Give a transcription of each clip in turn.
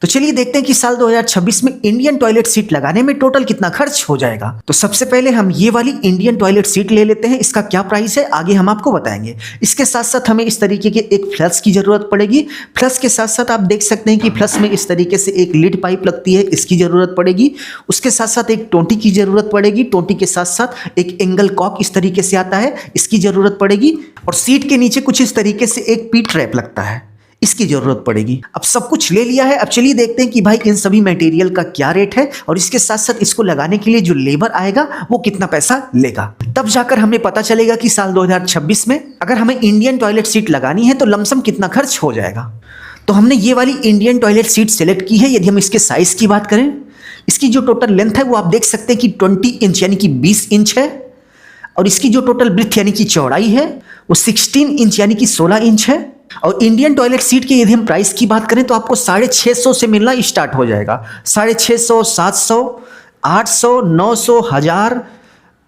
तो चलिए देखते हैं कि साल 2026 में इंडियन टॉयलेट सीट लगाने में टोटल कितना खर्च हो जाएगा। तो सबसे पहले हम ये वाली इंडियन टॉयलेट सीट ले लेते हैं। इसका क्या प्राइस है आगे हम आपको बताएंगे। इसके साथ साथ हमें इस तरीके के एक फ्लश की जरूरत पड़ेगी। फ्लश के साथ साथ आप देख सकते हैं कि फ्लश में इस तरीके से एक लीड पाइप लगती है, इसकी जरूरत पड़ेगी। उसके साथ साथ एक टोंटी की जरूरत पड़ेगी। टोंटी के साथ साथ एक एंगल कॉक इस तरीके से आता है, इसकी जरूरत पड़ेगी। और सीट के नीचे कुछ इस तरीके से एक पी ट्रैप लगता है, इसकी जरूरत पड़ेगी। अब सब कुछ ले लिया है। अब चलिए देखते हैं कि भाई इन सभी मटेरियल का क्या रेट है और इसके साथ साथ इसको लगाने के लिए जो लेबर आएगा वो कितना पैसा लेगा। तब जाकर हमें पता चलेगा कि साल 2026 में अगर हमें इंडियन टॉयलेट सीट लगानी है तो लमसम कितना खर्च हो जाएगा। तो हमने ये वाली इंडियन टॉयलेट सीट सेलेक्ट की है। यदि हम इसके साइज की बात करें, इसकी जो टोटल लेंथ है वो आप देख सकते हैं कि 20 इंच यानी कि 20 इंच है। और इसकी जो टोटल ब्रेथ यानी कि चौड़ाई है वो 16 इंच यानी कि 16 इंच है। और इंडियन टॉयलेट सीट के यदि हम प्राइस की बात करें तो आपको 650 से मिलना स्टार्ट हो जाएगा। 650, 700, 800, 900, 1000,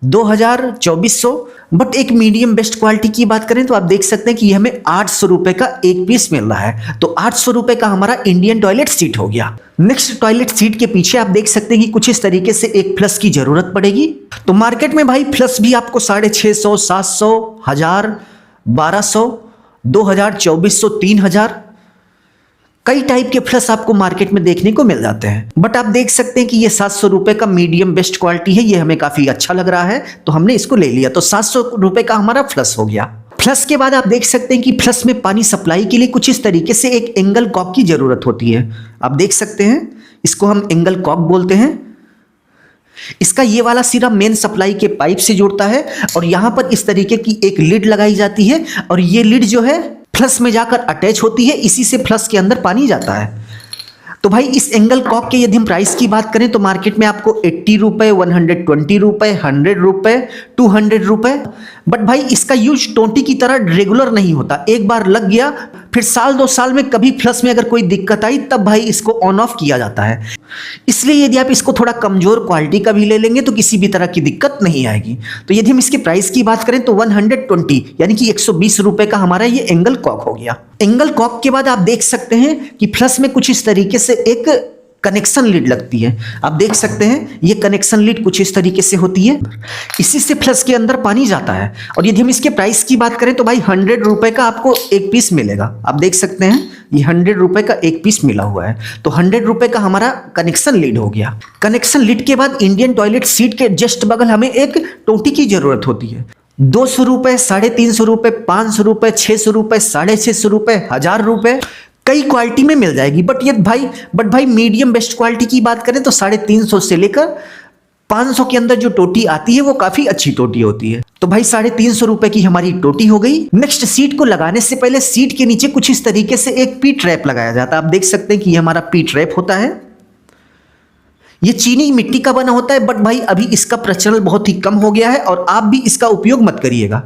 2000, 2400। बट एक मीडियम बेस्ट क्वालिटी की बात करें तो आप देख सकते हैं कि हमें 800 रुपए का एक पीस मिल रहा है। तो 800 रुपए का हमारा इंडियन टॉयलेट सीट हो गया। नेक्स्ट टॉयलेट सीट के पीछे आप देख सकते हैं कि कुछ इस तरीके से एक फ्लश की जरूरत पड़ेगी। तो मार्केट में भाई फ्लश भी आपको 650, 700, 1000, 1200, 2000, 2400, 3000 कई टाइप के फ्लश आपको मार्केट में देखने को मिल जाते हैं। बट आप देख सकते हैं कि ये 700 रुपए का मीडियम बेस्ट क्वालिटी है। ये हमें काफी अच्छा लग रहा है तो हमने इसको ले लिया। तो 700 रुपए का हमारा फ्लश हो गया। फ्लश के बाद आप देख सकते हैं कि फ्लश में पानी सप्लाई के लिए कुछ इस तरीके से एक एंगल कॉक की जरूरत होती है। आप देख सकते हैं, इसको हम एंगल कॉक बोलते हैं। इसका ये वाला सिरा मेन सप्लाई के पाइप से जुड़ता है और यहां पर इस तरीके की एक लीड लगाई जाती है और ये लीड जो है फ्लश में जाकर अटैच होती है। इसी से फ्लश के अंदर पानी जाता है। तो भाई इस एंगल कॉक के यदि हम प्राइस की बात करें तो मार्केट में आपको 80 रुपए, 120 रुपए, 100 रुपए, 200 रुपए। बट भाई इसका यूज टोंटी की तरह रेगुलर नहीं होता। एक बार लग गया फिर साल 2 साल में कभी फ्लश में अगर कोई दिक्कत आई तब भाई इसको ऑन ऑफ किया जाता है। इसलिए यदि आप इसको थोड़ा कमजोर क्वालिटी का भी ले लेंगे तो किसी भी तरह की दिक्कत नहीं आएगी। तो यदि हम इसके प्राइस की बात करें तो 120 यानी कि 120 रुपए का हमारा ये एंगल कॉक हो गया। एंगल कॉक के बाद आप देख सकते हैं कि फ्लश में कुछ इस तरीके से एक कनेक्शन लीड लगती है। आप देख सकते हैं ये कनेक्शन लीड कुछ इस तरीके से होती है। इसी से फ्लश के अंदर पानी जाता है। और यदि हम इसके प्राइस की बात करें तो भाई 100 रुपए का आपको एक पीस मिलेगा। आप देख सकते हैं ये 100 रुपए का एक पीस मिला हुआ है। तो 100 रुपए का हमारा कनेक्शन लीड हो गया। कनेक्शन लीड के बाद इंडियन टॉयलेट सीट के जस्ट बगल हमें एक टोंटी की जरूरत होती है। 200 रुपए, 350 रुपए, 500 रुपए, 600 रुपए, 650 रुपए, 1000 रुपए कई क्वालिटी में मिल जाएगी। बट भाई मीडियम बेस्ट क्वालिटी की बात करें तो 350 से लेकर 500 के अंदर जो टोटी आती है वो काफी अच्छी टोटी होती है। तो भाई 350 रुपए की हमारी टोटी हो गई। नेक्स्ट सीट को लगाने से पहले सीट के नीचे कुछ इस तरीके से एक पी ट्रैप लगाया जाता है। आप देख सकते हैं कि ये हमारा पी ट्रैप होता है। ये चीनी मिट्टी का बना होता है बट भाई अभी इसका प्रचलन बहुत ही कम हो गया है और आप भी इसका उपयोग मत करिएगा।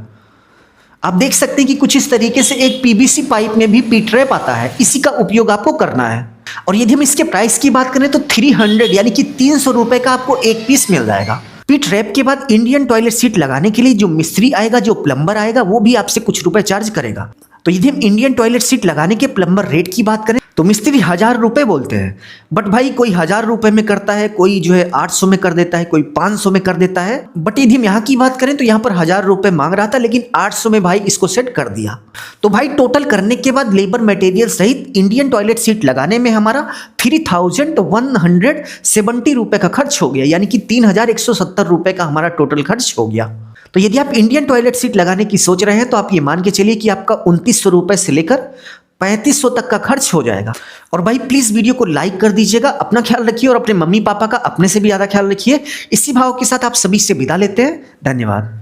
आप देख सकते हैं कि कुछ इस तरीके से एक पीवीसी पाइप में भी पी ट्रैप आता है, इसी का उपयोग आपको करना है। और यदि हम इसके प्राइस की बात करें तो 300 यानी कि 300 रुपए का आपको एक पीस मिल जाएगा। पी ट्रैप के बाद इंडियन टॉयलेट सीट लगाने के लिए जो मिस्त्री आएगा, जो प्लम्बर आएगा, वो भी आपसे कुछ रुपए चार्ज करेगा। तो यदि हम इंडियन टॉयलेट सीट लगाने के प्लम्बर रेट की बात करें तो मिस्त्री 1000 रुपए बोलते हैं। बट भाई कोई 1000 रुपए में करता है, कोई जो है 800 में कर देता है, कोई 500 में कर देता है। बट यदि हम यहाँ की बात करें तो यहाँ पर 1000 रुपए मांग रहा था लेकिन 800 में भाई इसको सेट कर दिया। तो भाई टोटल करने के बाद लेबर मटेरियल सहित इंडियन टॉयलेट सीट लगाने में हमारा 3170 रुपए का खर्च हो गया, यानी कि 3170 रुपए का हमारा टोटल खर्च हो गया। तो यदि आप इंडियन टॉयलेट सीट लगाने की सोच रहे हैं तो आप ये मान के चलिए कि आपका 2900 रुपए से लेकर 3500 तक का खर्च हो जाएगा। और भाई प्लीज वीडियो को लाइक कर दीजिएगा। अपना ख्याल रखिए और अपने मम्मी पापा का अपने से भी ज्यादा ख्याल रखिए। इसी भाव के साथ आप सभी से विदा लेते हैं। धन्यवाद।